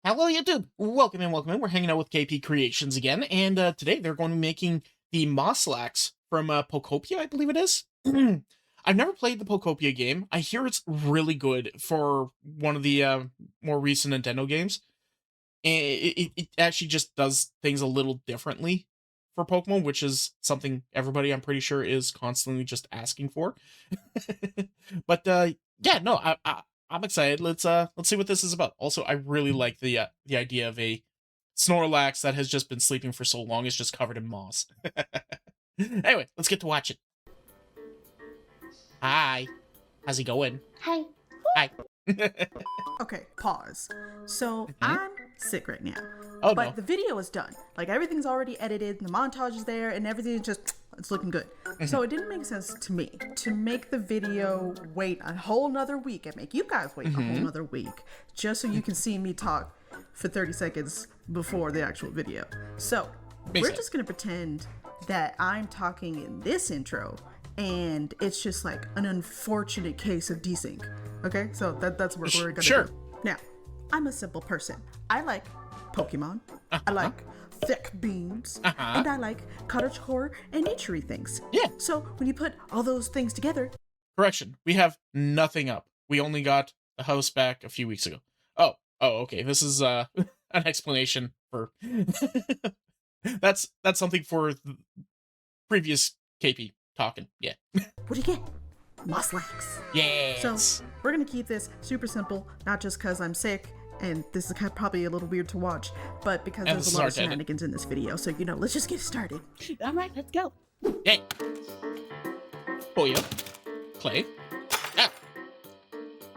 Hello, YouTube! Welcome in, welcome in. We're hanging out with KP Creations again, and today they're going to be making the Mosslax from Pokopia, I believe it is. I've never played the Pokopia game. I hear it's really good for one of the more recent Nintendo games. And it actually just does things a little differently for Pokemon, which is something everybody, I'm pretty sure, is constantly just asking for. But yeah, no, I'm excited. Let's see what this is about. Also, I really like the idea of a Snorlax that has just been sleeping for so long, it's just covered in moss. Anyway, let's get to watch it. Hi. How's it going? Hi. Hi. Okay, pause. So I'm sick right now. Oh, but no. the video is done. Like everything's already edited, the montage is there, and everything it's looking good. So it didn't make sense to me to make the video wait a whole nother week and make you guys wait a whole nother week just so you can see me talk for 30 seconds before the actual video. So we're just gonna pretend that I'm talking in this intro and it's just like an unfortunate case of desync. Okay, so that's what we're gonna do. Now, I'm a simple person. I like Pokemon. I like thick beams, and I like cottagecore and naturey things. Yeah. So when you put all those things together, Correction, we have nothing up. We only got the house back a few weeks ago. Oh, okay. This is an explanation for that's something for the previous KP talking. Yeah. what do you get? Mosslax. Yes. So we're gonna keep this super simple, not just because I'm sick and this is probably a little weird to watch, but because there's a lot of shenanigans in this video. So let's just get started. All right, let's go. Hey. Boya. Clay. Ah.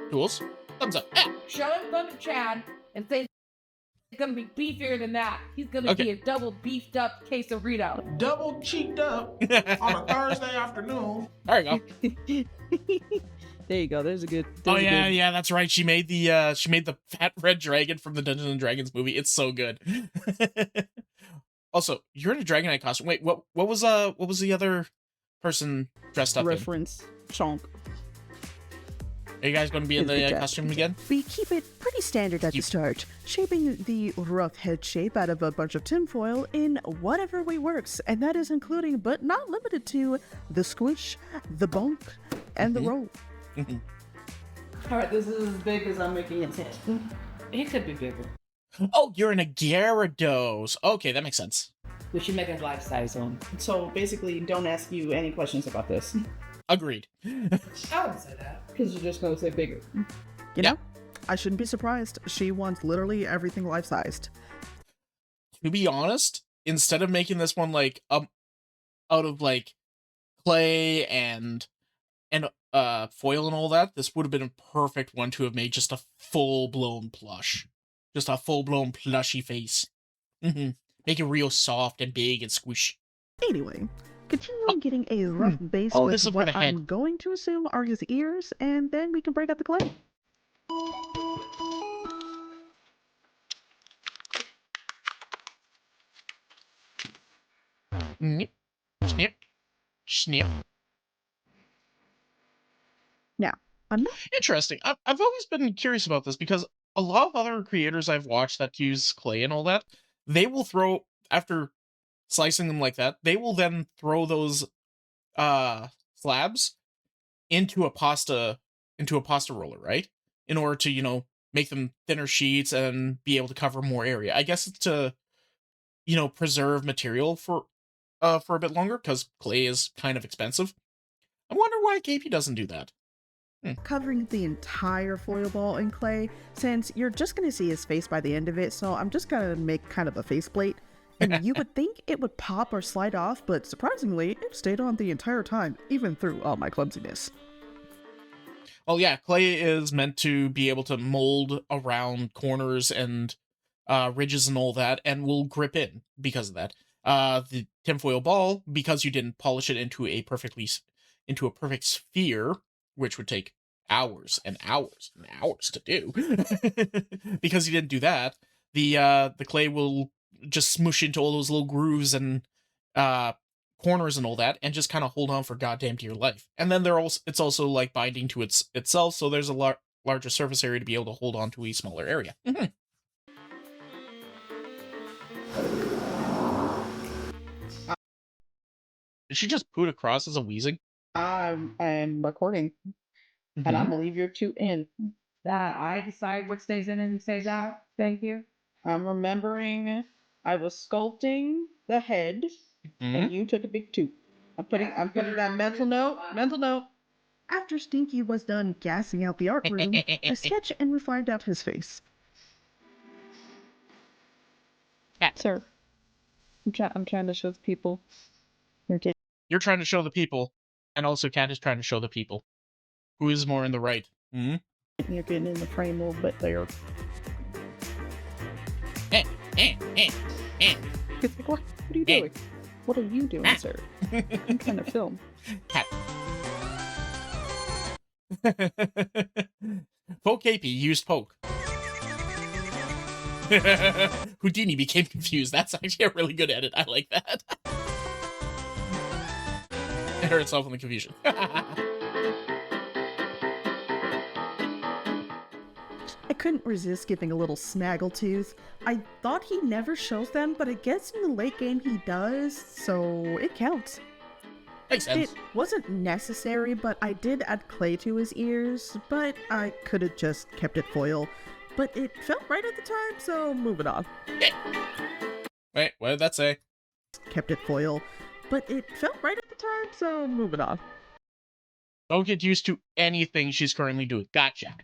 Tools. Thumbs up. Ah. Show him go to Chad and say it's gonna be beefier than that. He's gonna be a double beefed up quesarito. Double cheeked up on a Thursday afternoon. There you go. There you go. There's a good. Yeah, that's right. She made the fat red dragon from the Dungeons and Dragons movie. It's so good. Also, you're in a Dragonite costume. Wait, what was the other person dressed up reference chonk. Are you guys going to be in the costume again? We keep it pretty standard at the start, shaping the rough head shape out of a bunch of tinfoil in whatever way works, and that is including but not limited to the squish, the bonk, and the roll. All right, this is as big as I'm making it. He could be bigger. Oh, you're in a Gyarados. Okay, that makes sense. We should make a life size one. So basically, don't ask you any questions about this. Agreed. I wouldn't say that. Because you're just going to say bigger. You know, I shouldn't be surprised. She wants literally everything life-sized. To be honest, instead of making this one like out of like clay and foil and all that, this would have been a perfect one to have made just a full-blown plush. Just a full-blown plushy face. Make it real soft and big and squish. Anyway, continuing getting a rough base with what I'm going to assume are his ears, and then we can break out the clay. Snip, snip, snip. Now, I'm not interesting. I've always been curious about this because a lot of other creators I've watched that use clay and all that, they will throw, after slicing them like that, they will then throw those slabs into a pasta roller, right? In order to, make them thinner sheets and be able to cover more area. I guess it's to, preserve material for a bit longer, because clay is kind of expensive. I wonder why KP doesn't do that. covering the entire foil ball in clay, since you're just going to see his face by the end of it, so I'm just going to make kind of a faceplate. And you would think it would pop or slide off, but surprisingly, it stayed on the entire time, even through all my clumsiness. Well, yeah, clay is meant to be able to mold around corners and ridges and all that, and will grip in because of that. The tinfoil ball, because you didn't polish it into a perfect sphere, which would take hours and hours and hours to do, because you didn't do that, the clay will just smoosh into all those little grooves and corners and all that, and just kind of hold on for goddamn dear life. And then it's also like binding to itself, so there's a larger surface area to be able to hold on to a smaller area. Did she just put across as a wheezing? I'm recording, and I believe you're two in. That I decide what stays in and stays out. Thank you. I'm remembering I was sculpting the head, and you took a big toot. I'm putting that mental note. Mental note. After Stinky was done gassing out the art room, I sketched and refined out his face. Sir, I'm trying to show the people. You're trying to show the people, and also Cat is trying to show the people. Who is more in the right? You're getting in the frame a little bit there. It's like, what are you doing? What are you doing, sir? I'm trying to film. Cat. Poke Kaypea used poke. Houdini became confused. That's actually a really good edit. I like that. It hurt itself in the confusion. I couldn't resist giving a little snaggletooth. I thought he never shows them, but I guess in the late game he does, so it counts. Makes sense. It wasn't necessary, but I did add clay to his ears, but I could have just kept it foil. But it felt right at the time, so moving on. Yeah. Wait, what did that say? Kept it foil, but it felt right at the time, so moving on. Don't get used to anything she's currently doing. Gotcha.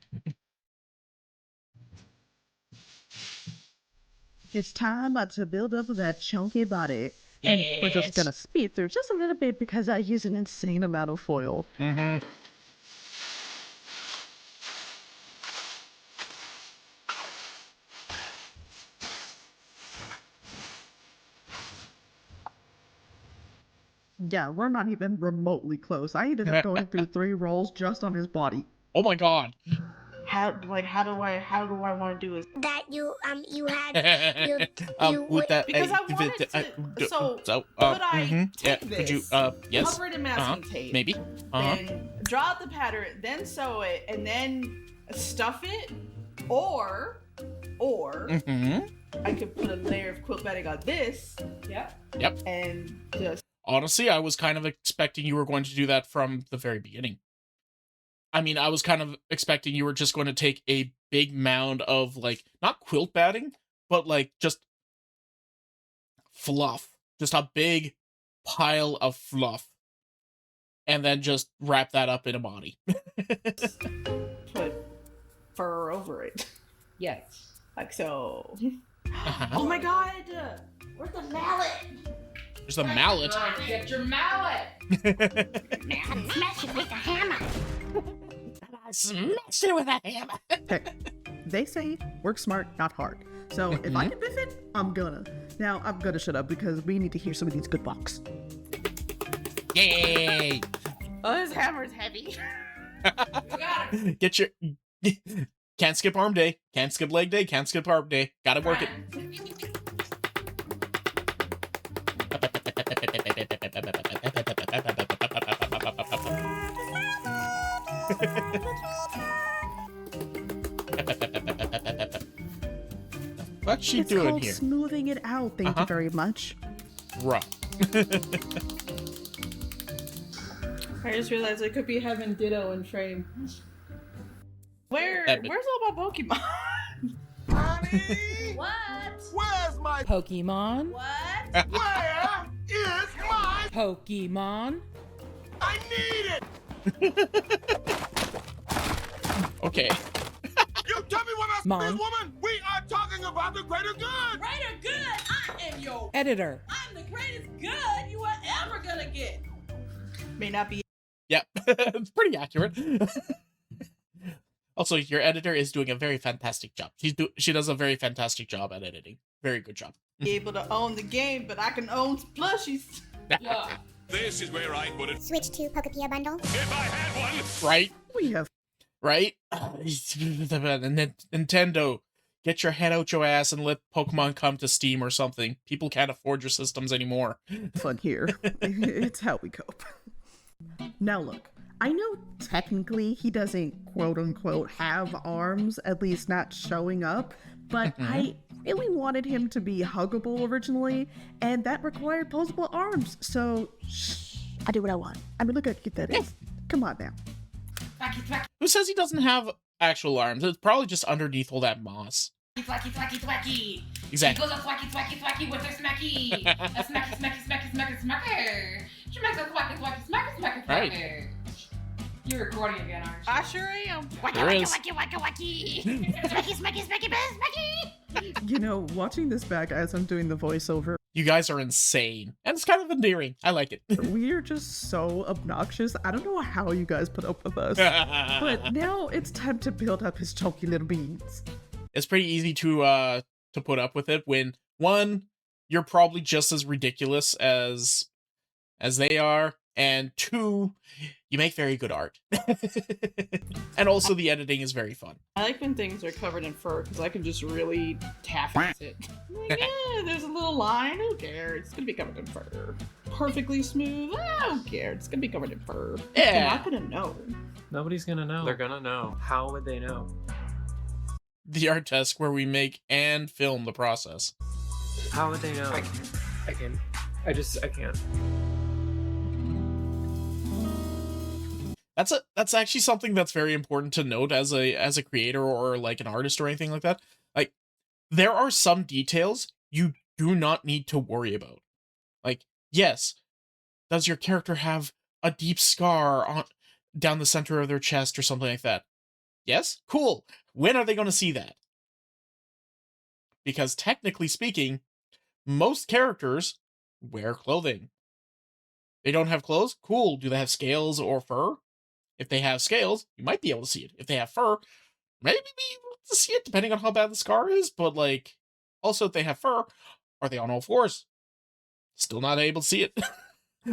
It's time to build up that chunky body. And we're just gonna speed through just a little bit because I use an insane amount of foil. Yeah, we're not even remotely close. I ended up going through 3 rolls just on his body. Oh my god. How do I want to do it? That you had with that Because I wanted to. So could I take this? Could you yes? Cover it in masking tape. Maybe. Then draw out the pattern, then sew it, and then stuff it, or I could put a layer of quilt batting on this. Yep. And just. Honestly, I was kind of expecting you were going to do that from the very beginning. I mean, I was kind of expecting you were just going to take a big mound of, like, not quilt batting, but, like, just fluff. Just a big pile of fluff. And then just wrap that up in a body. Put fur over it. Yes. Like so. Oh my god! Where's the mallet? There's a mallet. Get your mallet. Smash it with a hammer. Smash it with a hammer. Heck, they say work smart, not hard. So if I can biff it, I'm gonna. Now I'm gonna shut up because we need to hear some of these good walks. Yay! Oh, this hammer's heavy. Get your... Can't skip arm day. Can't skip leg day. Can't skip arm day. Gotta work it. What's she It's doing called here? smoothing it out. Thank you very much. Right. I just realized I could be having Ditto in frame. Where's all my Pokemon? Honey, What? where's my Pokemon. What? where is my Pokemon. I need it. Okay. You tell me what I Mom. speak, woman. We are talking about the greater good. Greater good, I am your. Editor. I'm the greatest good you are ever gonna get. May not be. Yep. It's pretty accurate. Also, your editor is doing a very fantastic job. She does a very fantastic job at editing. Very good job. Able to own the game, but I can own plushies. Yeah. This is where I put it. Switch to Pokepia bundle. If I had one. Right? We have Right? Nintendo, get your head out your ass and let Pokemon come to Steam or something. People can't afford your systems anymore. fun here. It's how we cope. Now look, I know technically he doesn't quote unquote have arms, at least not showing up, but I really wanted him to be huggable originally, and that required posable arms, so shh. I do what I want. I mean, look at that is. Come on now. Thwacky, thwacky, Who says he doesn't have actual arms? It's probably just underneath all that moss. thwacky, thwacky, thwacky. Exactly. She goes a thwacky, thwacky, thwacky with her smacky. A smacky, smacky, smacky, smacky, smacker. She makes a thwacky, thwacky, smacky, smacky, Right. thwacker. You're recording again, aren't you? I sure am. There is. Smacky, smacky, smacky, smacky. You know, watching this back as I'm doing the voiceover, You guys are insane. And it's kind of endearing. I like it. we're just so obnoxious. I don't know how you guys put up with us. But now it's time to build up his chunky little beans. It's pretty easy to put up with it when, one, you're probably just as ridiculous as they are, and two, you make very good art. And also the editing is very fun. I like when things are covered in fur because I can just really tap it. Like, yeah, there's a little line. Who cares? It's gonna be covered in fur. Perfectly smooth. I don't care. It's gonna be covered in fur. Yeah. They're not gonna know. Nobody's gonna know. They're gonna know. How would they know? The art test where we make and film the process. How would they know? I can't. I can't. That's actually something that's very important to note as a creator or like an artist or anything like that. Like, there are some details you do not need to worry about. Like, yes, does your character have a deep scar on down the center of their chest or something like that? Yes? Cool. When are they going to see that? Because technically speaking, most characters wear clothing. They don't have clothes? Cool. Do they have scales or fur? If they have scales, you might be able to see it. If they have fur, maybe be able to see it depending on how bad the scar is, but like, also if they have fur, are they on all fours? Still not able to see it.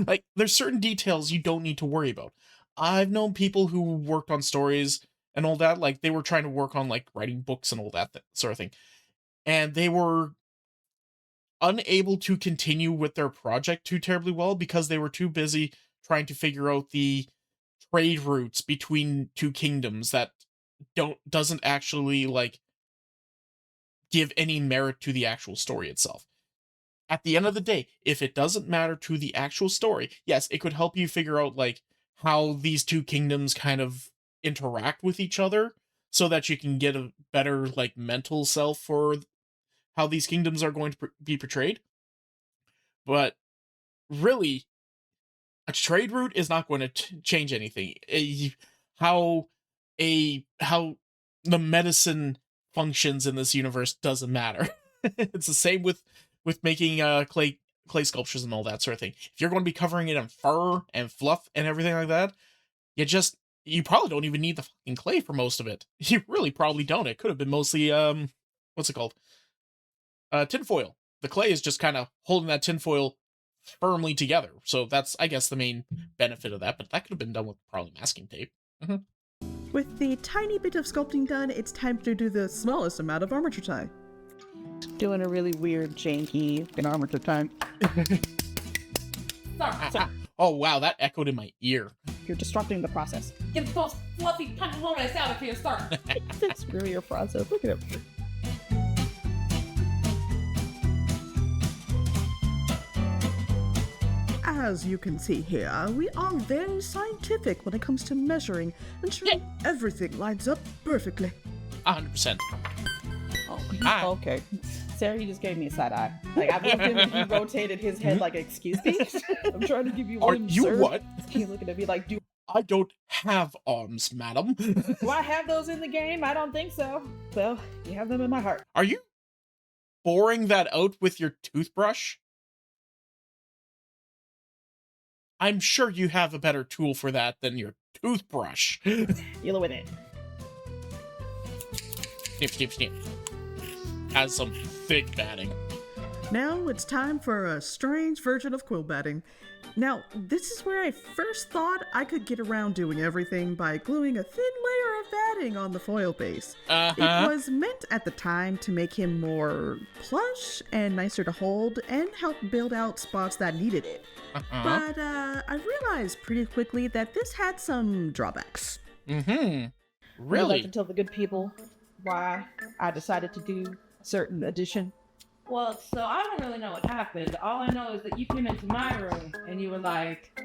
Like, there's certain details you don't need to worry about. I've known people who worked on stories and all that, like they were trying to work on like writing books and all that sort of thing. And they were unable to continue with their project too terribly well because they were too busy trying to figure out the trade routes between two kingdoms that doesn't actually like give any merit to the actual story itself. At the end of the day, if it doesn't matter to the actual story, yes, it could help you figure out like how these two kingdoms kind of interact with each other so that you can get a better like mental self for how these kingdoms are going to be portrayed. But really, a trade route is not going to change anything. How the medicine functions in this universe doesn't matter. It's the same with making clay sculptures and all that sort of thing. If you're going to be covering it in fur and fluff and everything like that, you probably don't even need the fucking clay for most of it. You really probably don't. It could have been mostly what's it called? Tinfoil. The clay is just kind of holding that tinfoil firmly together. So that's, I guess, the main benefit of that, but that could have been done with probably masking tape. With the tiny bit of sculpting done, it's time to do the smallest amount of armature time. Doing a really weird, janky armature time. Sorry. Oh wow, that echoed in my ear. You're disrupting the process. Get those fluffy pantalones out of here, start. Screw your process. Look at it. As you can see here, we are very scientific when it comes to measuring, ensuring everything lines up perfectly. 100%. Oh, okay. Sarah, you just gave me a side eye. Like, I looked at him and he rotated his head like, excuse me? I'm trying to give you Are one, you sir. what? He's looking at me like, I don't have arms, madam. do I have those in the game? I don't think so. Well, you have them in my heart. Are you boring that out with your toothbrush? I'm sure you have a better tool for that than your toothbrush. Deal with it. Snip, snip, snip. Has some thick batting. Now it's time for a strange version of quill batting. Now, this is where I first thought I could get around doing everything by gluing a thin layer of batting on the foil base. It was meant at the time to make him more plush and nicer to hold and help build out spots that needed it. But I realized pretty quickly that this had some drawbacks. Would you like Really? to tell the good people why I decided to do a certain addition? Well, so I don't really know what happened. All I know is that you came into my room and you were like,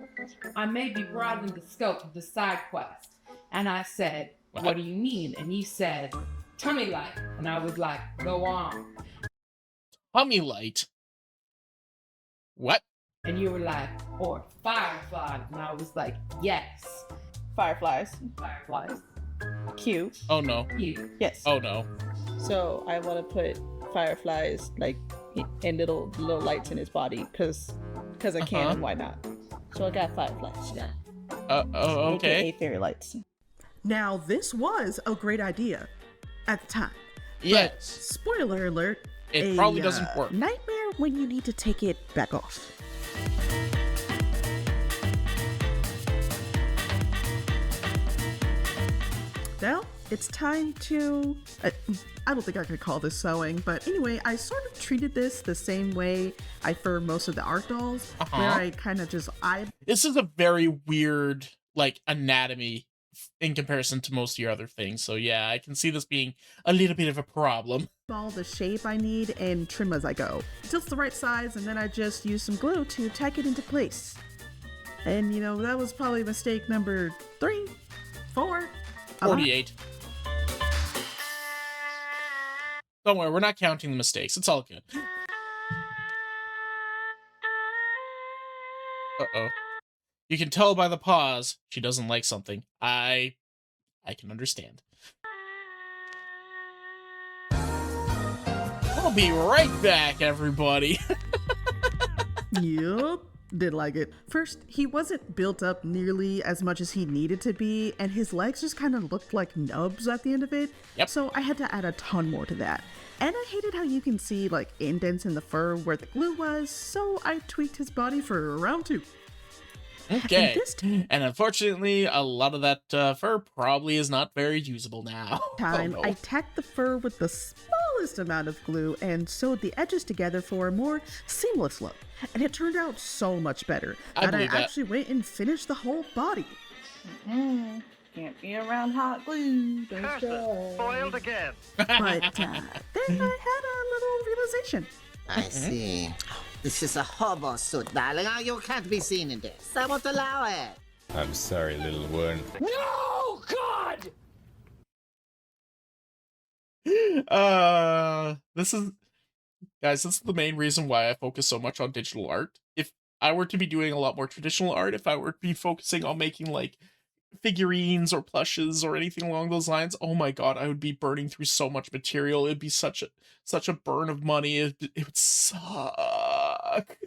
I may be broadening the scope of the side quest. And I said, what do you mean? And you said, tummy light. And I was like, go on. Tummy light? What? And you were like, or fireflies. And I was like, yes. Fireflies. Fireflies. Cute. Oh no. Cute. Yes. Oh no. So I want to put fireflies like and little lights in his body because I can and why not? So I got fireflies. Yeah. Okay. AKA fairy lights. Now, this was a great idea at the time. Yes. But, spoiler alert. It probably doesn't work. Nightmare when you need to take it back off. Now, it's time to... I don't think I could call this sewing, but anyway, I sort of treated this the same way I fur most of the art dolls, where I kind of just... This is a very weird, like, anatomy in comparison to most of your other things, so yeah, I can see this being a little bit of a problem. All the shape I need and trim as I go. Until it's the right size, and then I just use some glue to tack it into place. And, you know, that was probably mistake number 3, 4... 48. Don't worry, we're not counting the mistakes. It's all good. Uh-oh. You can tell by the pause she doesn't like something. I can understand. I'll be right back, everybody. Yup. Did like it. First, he wasn't built up nearly as much as he needed to be, and his legs just kind of looked like nubs at the end of it. Yep. So I had to add a ton more to that. And I hated how you can see like indents in the fur where the glue was, so I tweaked his body for round 2. Okay. And unfortunately, a lot of that fur probably is not very usable now. Time, Oh, no. I tacked the fur with the smallest amount of glue and sewed the edges together for a more seamless look. And it turned out so much better that I actually went and finished the whole body. Can't be around hot glue. Don't Spoiled again. But then I had a little realization. I see. This is a hobo suit, darling. You can't be seen in this. I won't allow it. I'm sorry, little one. No, God! This is... Guys, this is the main reason why I focus so much on digital art. If I were to be doing a lot more traditional art, if I were to be focusing on making, like, figurines or plushes or anything along those lines, oh my god, I would be burning through so much material. It'd be such a burn of money. It would suck.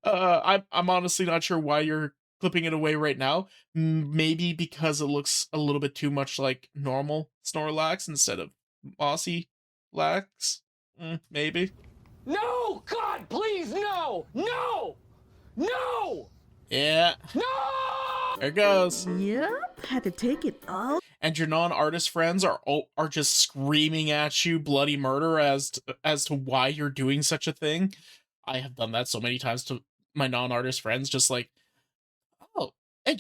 I'm honestly not sure why you're clipping it away right now. Maybe because it looks a little bit too much like normal Snorlax instead of Mossy Lax. Maybe. No, God, please, no! No! No! Yeah. No! There it goes. Yep, had to take it all. And your non-artist friends are just screaming at you bloody murder as to why you're doing such a thing. I have done that so many times to my non-artist friends, just like, oh, hey,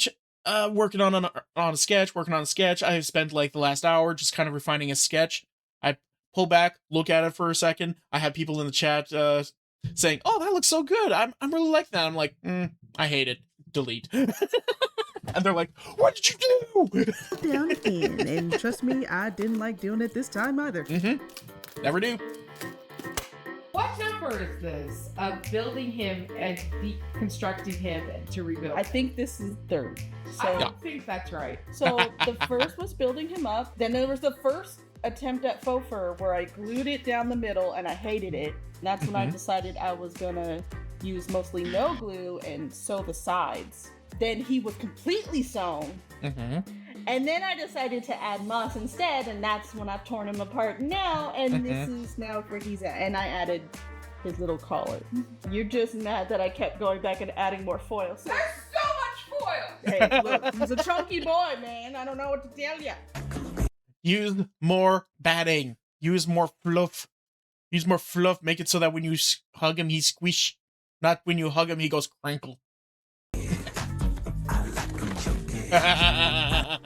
working on a sketch. I have spent like the last hour just kind of refining a sketch. I pull back, look at it for a second. I have people in the chat saying, "Oh, that looks so good. I'm really liking that." I'm like, I hate it. Delete. And they're like, "What did you do?" Down in, and trust me, I didn't like doing it this time either. Never do. What number is this of building him and deconstructing him and to rebuild? I think this is 3rd. So, I don't think that's right. So the first was building him up. Then there was the first attempt at faux fur where I glued it down the middle and I hated it. And that's when I decided I was gonna use mostly no glue and sew the sides. Then he was completely sewn. And then I decided to add moss instead, and that's when I've torn him apart now, and this is now where he's at. And I added his little collar. You're just mad that I kept going back and adding more foil. So. There's so much foil! Hey, look, he's a chunky boy, man. I don't know what to tell you. Use more batting. Use more fluff. Use more fluff. Make it so that when you hug him, he squish. Not when you hug him, he goes crinkle.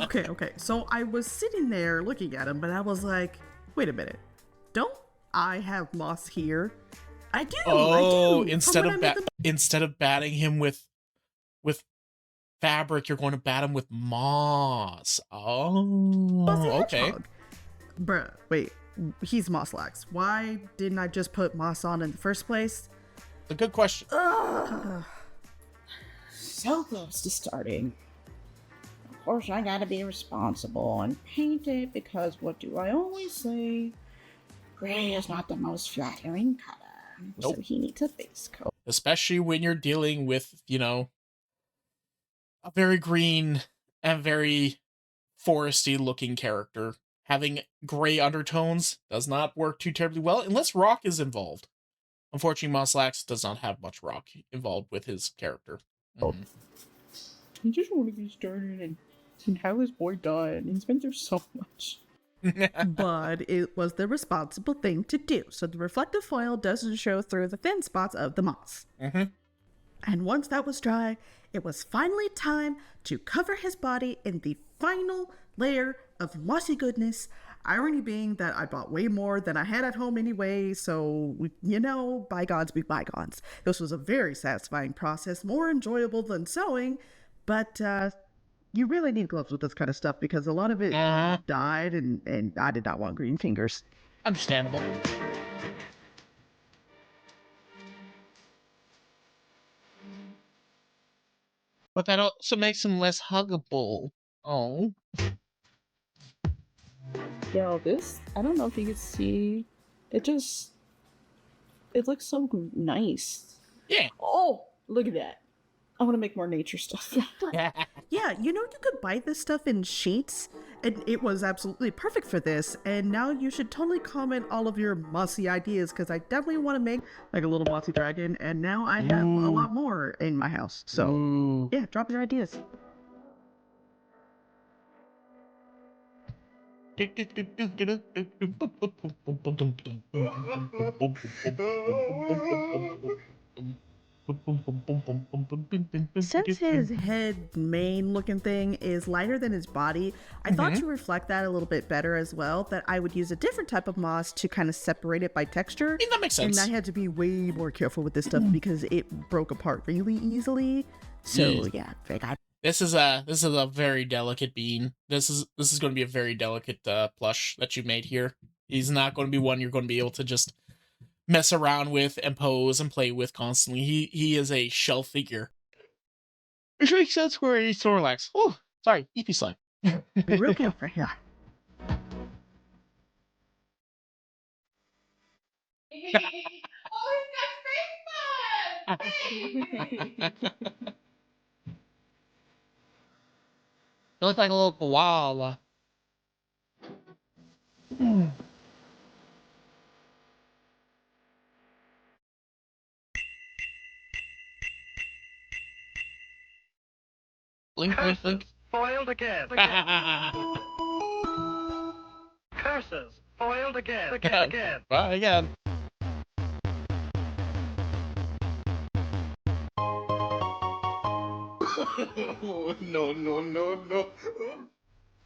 Okay. So I was sitting there looking at him, but I was like, wait a minute. Don't I have moss here. I do. Oh, I do. instead From of when I made the- instead of batting him with fabric, you're going to bat him with moss. Oh, Mossy okay. Hedgehog. Bruh, wait. He's Mosslax. Why didn't I just put moss on in the first place? A good question. Ugh. So close to starting. Of course, I gotta be responsible and paint it because what do I always say? Gray is not the most flattering color. Nope. So he needs a base coat. Especially when you're dealing with, you know, a very green and very foresty looking character. Having gray undertones does not work too terribly well unless rock is involved. Unfortunately, Mooslax does not have much rock involved with his character. Mhm. He just want to be started and have his boy done. He's been through so much. But it was the responsible thing to do, so the reflective foil doesn't show through the thin spots of the moss. And once that was dry, it was finally time to cover his body in the final layer of mossy goodness. Irony being that I bought way more than I had at home anyway, so, you know, bygones be bygones. This was a very satisfying process, more enjoyable than sewing, but you really need gloves with this kind of stuff because a lot of it died, and I did not want green fingers. Understandable. But that also makes him less huggable. Oh. Yo, this, I don't know if you can see, it looks so nice. Yeah. Oh, look at that. I want to make more nature stuff. Yeah, you know, you could buy this stuff in sheets, and it was absolutely perfect for this. And now you should totally comment all of your mossy ideas, because I definitely want to make like a little mossy dragon, and now I have a lot more in my house. So, yeah, drop your ideas. Since his head main looking thing is lighter than his body, I thought to reflect that a little bit better as well, that I would use a different type of moss to kind of separate it by texture. That makes sense. And I had to be way more careful with this stuff because it broke apart really easily. So yeah, This is a very delicate bean. This is going to be a very delicate plush that you made here. He's not going to be one you're going to be able to just mess around with and pose and play with constantly. He is a shell figure. Which makes sense for a Snorlax. Oh, sorry, EP slime. be real careful here. Oh, he's got face You look like a little koala. Blink, blink, blink. Foiled again. Curses. Foiled again. Again. Bye again. No.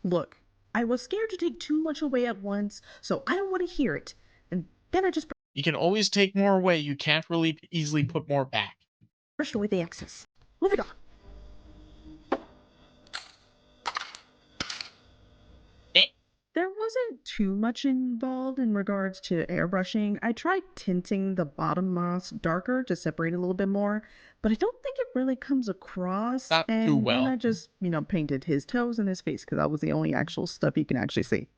Look, I was scared to take too much away at once, so I don't want to hear it. And then I just You can always take more away. You can't really easily put more back. brushed away the excess. Moving on. There wasn't too much involved in regards to airbrushing. I tried tinting the bottom moss darker to separate a little bit more, but I don't think it really comes across. Not and too well. then I just, painted his toes and his face because that was the only actual stuff you can actually see.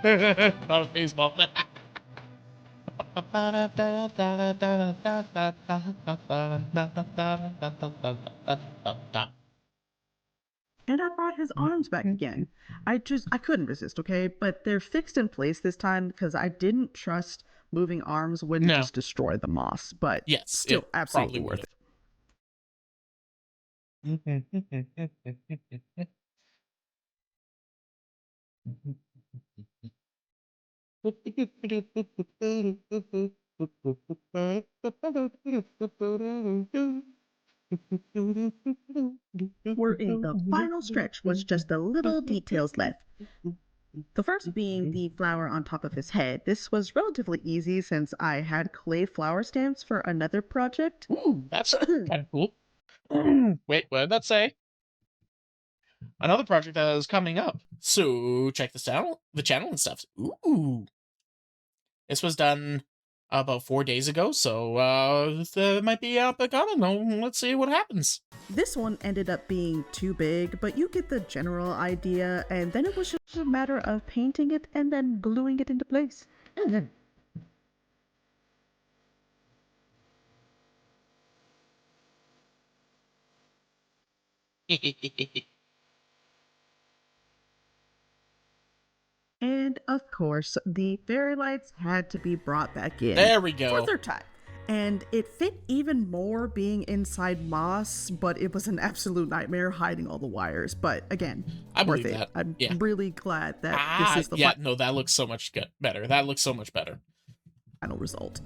Not a face bump. And I brought his arms back again. I couldn't resist, okay? But they're fixed in place this time because I didn't trust moving arms wouldn't just destroy the moss. But yes, still absolutely worth it. We're in the final stretch was just the little details left. The first being the flower on top of his head. This was relatively easy since I had clay flower stamps for another project. Ooh, that's kind of cool. Wait, what did that say? Another project that is coming up. So check this out, the channel and stuff. Ooh. This was done about 4 days ago, so it might be up and coming. Let's see what happens. This one ended up being too big, but you get the general idea, and then it was just a matter of painting it and then gluing it into place. And of course, the fairy lights had to be brought back in. There we go. For a third time. And it fit even more being inside moss, but it was an absolute nightmare hiding all the wires. But again, I worth believe it. that. I'm Yeah. really glad that this is the yeah, no, that looks so much better. That looks so much better. final result.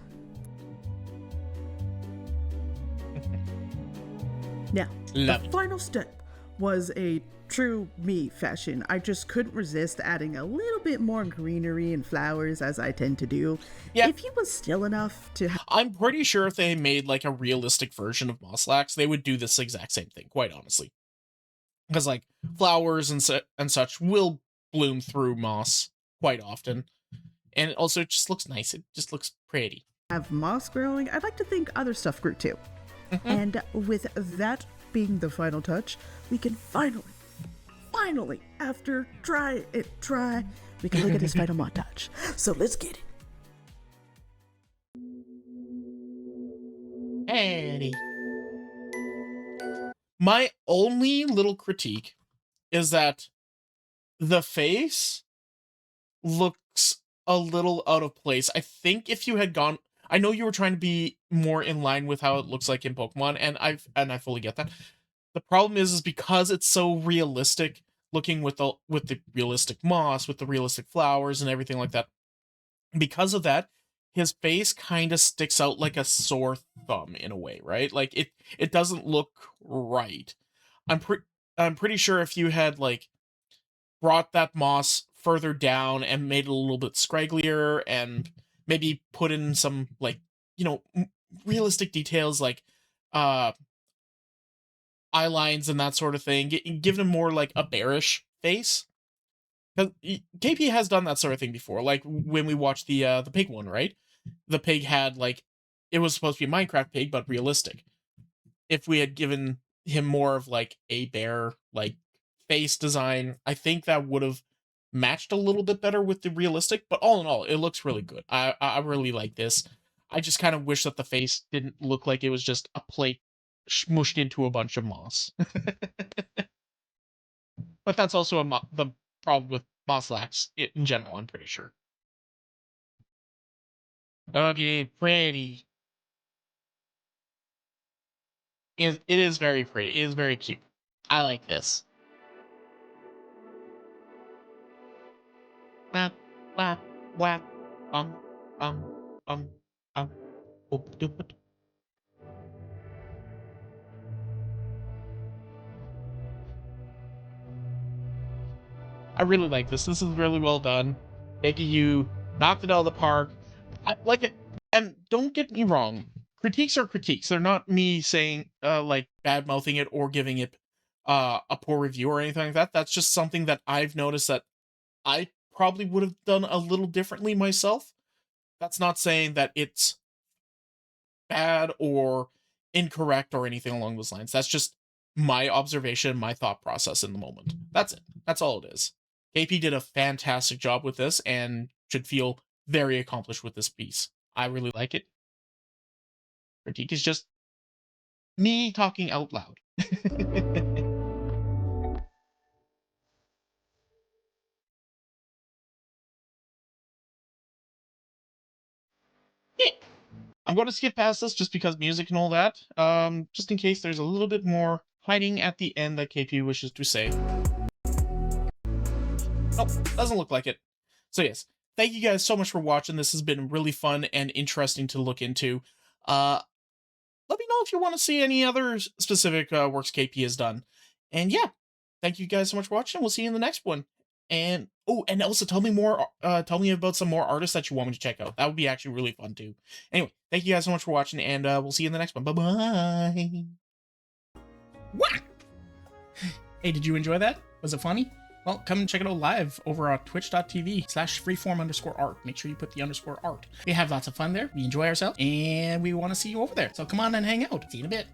Now, Love the it. final step was a true me fashion. I just couldn't resist adding a little bit more greenery and flowers as I tend to do. Yeah. If he was still enough to I'm pretty sure if they made like a realistic version of Mooslax, they would do this exact same thing, quite honestly. Because like flowers and such will bloom through moss quite often. And also it just looks nice. It just looks pretty. have moss growing, I'd like to think other stuff grew too. And with that being the final touch, we can finally, after try, we can look at his final montage. So let's get it. Eddie. My only little critique is that the face looks a little out of place. I think if you had gone, I know you were trying to be more in line with how it looks like in Pokemon, and I fully get that. The problem is because it's so realistic looking with the realistic moss, with the realistic flowers and everything like that. Because of that, his face kind of sticks out like a sore thumb in a way, right? Like it doesn't look right. I'm pretty sure if you had like brought that moss further down and made it a little bit scragglier and maybe put in some like, you know, realistic details like eye lines and that sort of thing, give him more like a bearish face. Because KP has done that sort of thing before, like when we watched the pig one, right? The pig had like, it was supposed to be a Minecraft pig, but realistic. If we had given him more of like a bear like face design, I think that would have matched a little bit better with the realistic. But all in all, it looks really good. I really like this. I just kind of wish that the face didn't look like it was just a plate smushed into a bunch of moss. But that's also the problem with Mosslax in general, I'm pretty sure. Okay, pretty. It is very pretty. It is very cute. I like this. Wap, wap, wap, um, um, oop, doop, doop. I really like this. This is really well done. Making you knocked it out of the park. I like it. And don't get me wrong. Critiques are critiques. They're not me saying, like, bad-mouthing it or giving it a poor review or anything like that. That's just something that I've noticed that I probably would have done a little differently myself. That's not saying that it's bad or incorrect or anything along those lines. That's just my observation, my thought process in the moment. That's it. That's all it is. KP did a fantastic job with this and should feel very accomplished with this piece. I really like it. Critique is just me talking out loud. I'm going to skip past this just because music and all that, just in case there's a little bit more hiding at the end that KP wishes to say. Nope, doesn't look like it. So yes, thank you guys so much for watching. This has been really fun and interesting to look into. Let me know if you want to see any other specific works KP has done. And yeah, thank you guys so much for watching. We'll see you in the next one. And oh, and also tell me more. Tell me about some more artists that you want me to check out. That would be actually really fun too. Anyway, thank you guys so much for watching, and we'll see you in the next one. Bye bye. What? Hey, did you enjoy that? Was it funny? Well, come and check it out live over on twitch.tv/freeform_art. Make sure you put the _art. We have lots of fun there. We enjoy ourselves, and we want to see you over there. So come on and hang out. See you in a bit.